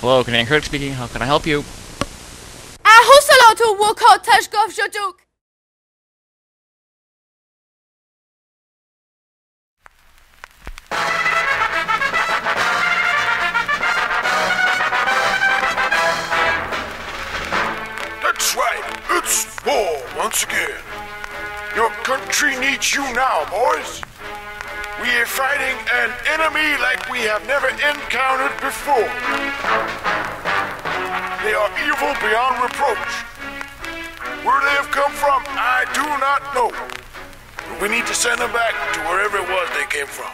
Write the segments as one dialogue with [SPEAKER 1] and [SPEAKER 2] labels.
[SPEAKER 1] Hello, Canadian Critic speaking. How can I help you?
[SPEAKER 2] Ahosalato Wokal Tashkov Shatuk.
[SPEAKER 3] That's right, it's war once again. Your country needs you now, boys. We are fighting an enemy like we have never encountered before. They are evil beyond reproach. Where they have come from, I do not know. But we need to send them back to wherever it was they came from.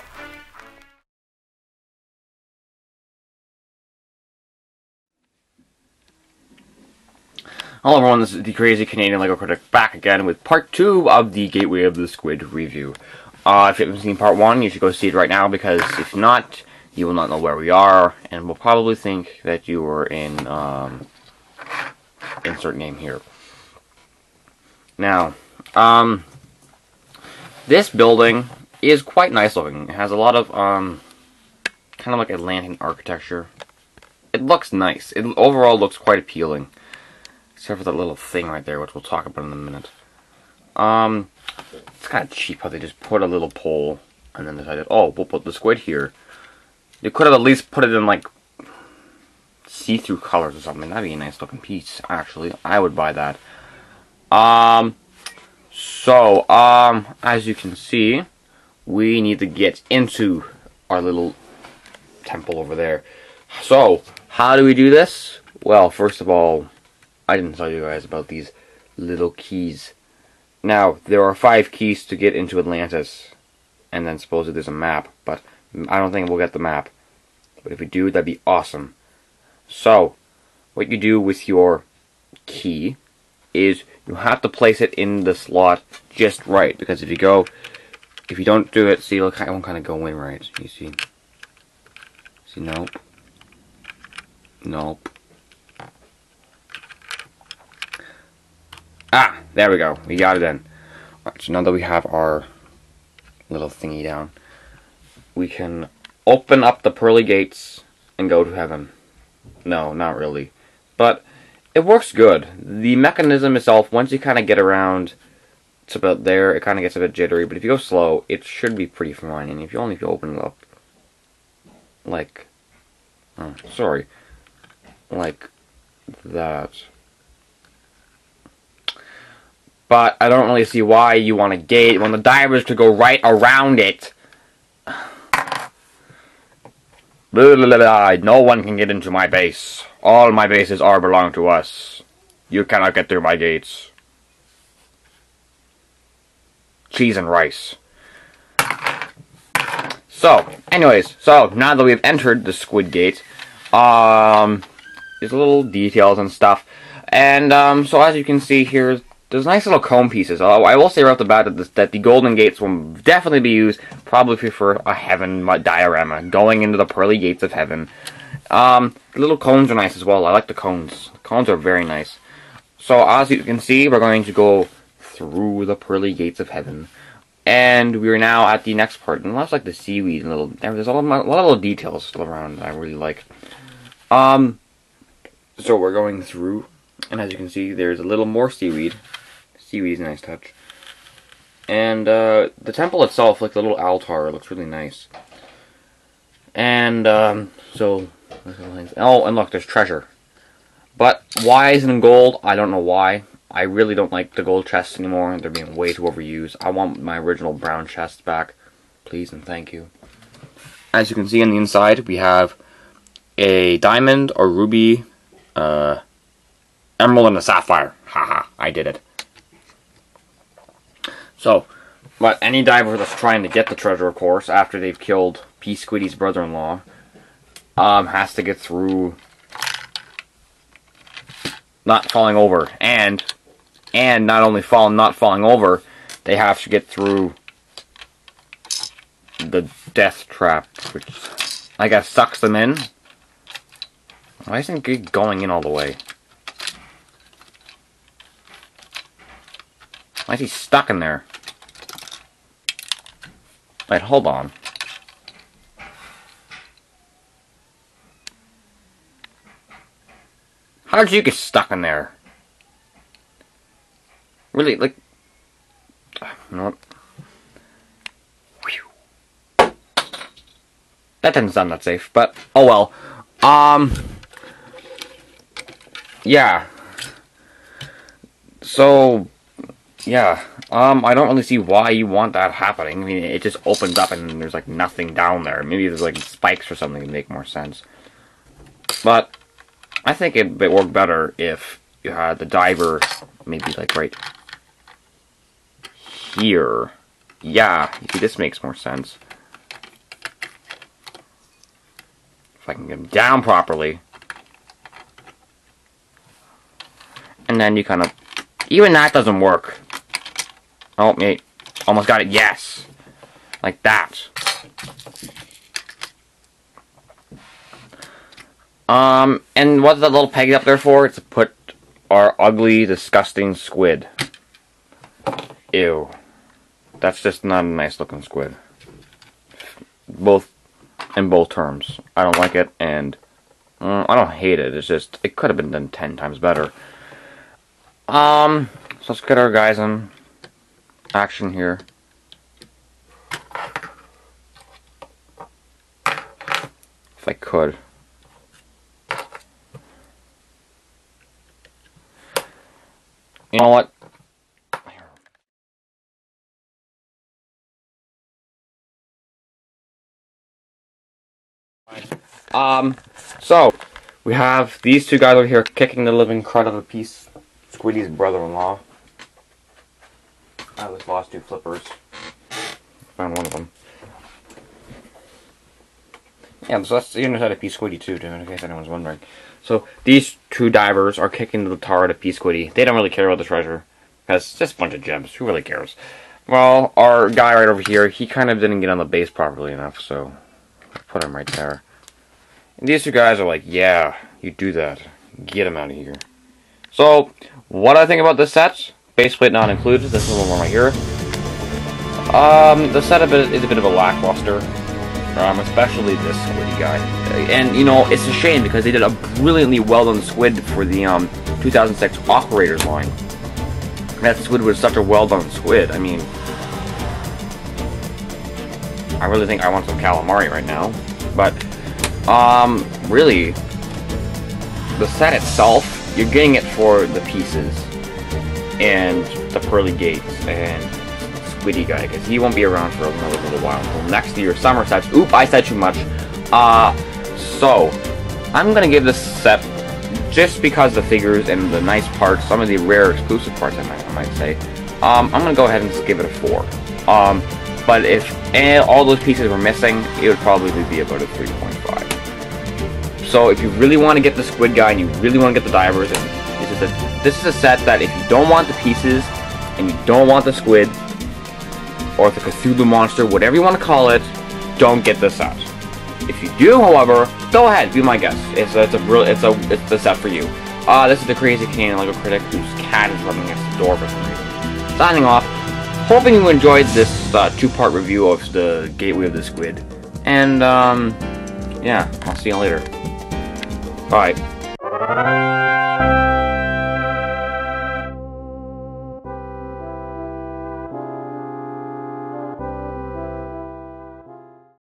[SPEAKER 4] Hello everyone, this is the Crazy Canadian LEGO Critic back again with part 2 of the Gateway of the Squid review. If you haven't seen part 1, you should go see it right now, because if not, you will not know where we are, and will probably think that you were in, insert name here. Now, this building is quite nice looking. It has a lot of, kind of like Atlantic architecture. It looks nice. It overall looks quite appealing. Except for that little thing right there, which we'll talk about in a minute. It's kind of cheap how they just put a little pole and then decided, oh, we'll put the squid here. They could have at least put it in, like, see-through colors or something. That'd be a nice looking piece, actually. I would buy that. As you can see, we need to get into our little temple over there. So, how do we do this? Well, first of all, I didn't tell you guys about these little keys. Now, there are 5 keys to get into Atlantis. And then supposedly there's a map. But I don't think we'll get the map. But if we do, that'd be awesome. So, what you do with your key is you have to place it in the slot just right. Because if you don't do it, see, look, I won't kind of go in right. You see? See, nope. Nope. Ah, there we go. We got it in. Alright, so now that we have our little thingy down, we can open up the pearly gates and go to heaven. No, not really. But it works good. The mechanism itself, once you kind of get around, it's about there, it kind of gets a bit jittery, but if you go slow, it should be pretty fine. And if you open it up, like, oh, sorry, like that. But I don't really see why you want a gate when the divers could go right around it. Blah, blah, blah, blah. No one can get into my base. All my bases belong to us. You cannot get through my gates. Cheese and rice. So, anyways, now that we've entered the Squid Gate, there's little details and stuff. And, so as you can see here, there's nice little cone pieces. I will say right off the bat that the golden gates will definitely be used, probably for a heaven diorama, going into the pearly gates of heaven. The little cones are nice as well. I like the cones. The cones are very nice. So as you can see, we're going to go through the pearly gates of heaven. And we're now at the next part. And that's like the seaweed and there's a lot of little details still around that I really like. So we're going through, and as you can see, there's a little more seaweed. Seaweed is a nice touch. And the temple itself, like the little altar, looks really nice. And oh, and look, there's treasure. But why isn't it gold? I don't know why. I really don't like the gold chests anymore. They're being way too overused. I want my original brown chests back. Please and thank you. As you can see on the inside, we have a diamond, a ruby, emerald, and a sapphire. Haha, I did it. So, but any diver that's trying to get the treasure, of course, after they've killed P. Squiddy's brother-in-law, has to get through not falling over, and not only not falling over, they have to get through the death trap, which I guess sucks them in. Why isn't it going in all the way? Why is he stuck in there? Wait, hold on. How did you get stuck in there? Really, like... You know what? Whew. That didn't sound that safe, but... Oh well. Yeah. So... Yeah. I don't really see why you want that happening. I mean, it just opens up and there's, like, nothing down there. Maybe there's, like, spikes or something to make more sense. But... I think it would work better if you had the diver maybe like right here. Yeah, you see, this makes more sense. If I can get him down properly. And then you kind of... Even that doesn't work. Oh, mate. Almost got it. Yes. Like that. And what's that little peg up there for? It's to put our ugly, disgusting squid. Ew. That's just not a nice looking squid. In both terms. I don't like it, and I don't hate it. It's just, it could have been done 10 times better. So let's get our guys in action here. If I could. You know what? So, we have these two guys over here kicking the living crud out of a piece. Squiddy's brother-in-law. I just lost 2 flippers. Found one of them. Yeah, so that's the inside of P Squiddy too, in case anyone's wondering. So these 2 divers are kicking the tar out of P Squiddy. They don't really care about the treasure, because it's just a bunch of gems. Who really cares? Well, our guy right over here, he kind of didn't get on the base properly enough, so I'll put him right there. And these 2 guys are like, yeah, you do that. Get him out of here. So, what I think about this set, base plate not included, this is the one right here. The set is a bit of a lackluster. Especially this Squiddy guy. And, you know, it's a shame because they did a brilliantly well-done Squid for the 2006 Operators line. That Squid was such a well-done Squid. I mean, I really think I want some calamari right now. But, really, the set itself, you're getting it for the pieces and the pearly gates and Squiddy guy, because he won't be around for another little while until next year summer sets. Oop, I said too much. So I'm gonna give this set, just because the figures and the nice parts, some of the rare exclusive parts I might say, I'm gonna go ahead and just give it a 4. But if all those pieces were missing, it would probably be about a 3.5. So if you really want to get the Squid guy and you really want to get the divers, and this is a set that if you don't want the pieces and you don't want the Squid, or the Cthulhu monster, whatever you want to call it, don't get this set. If you do, however, go ahead, be my guest. It's the set for you. This is the Crazy Canadian Lego Critic whose cat is running against the door for some reason. Signing off, hoping you enjoyed this 2-part review of the Gateway of the Squid. And, yeah, I'll see you later. Bye.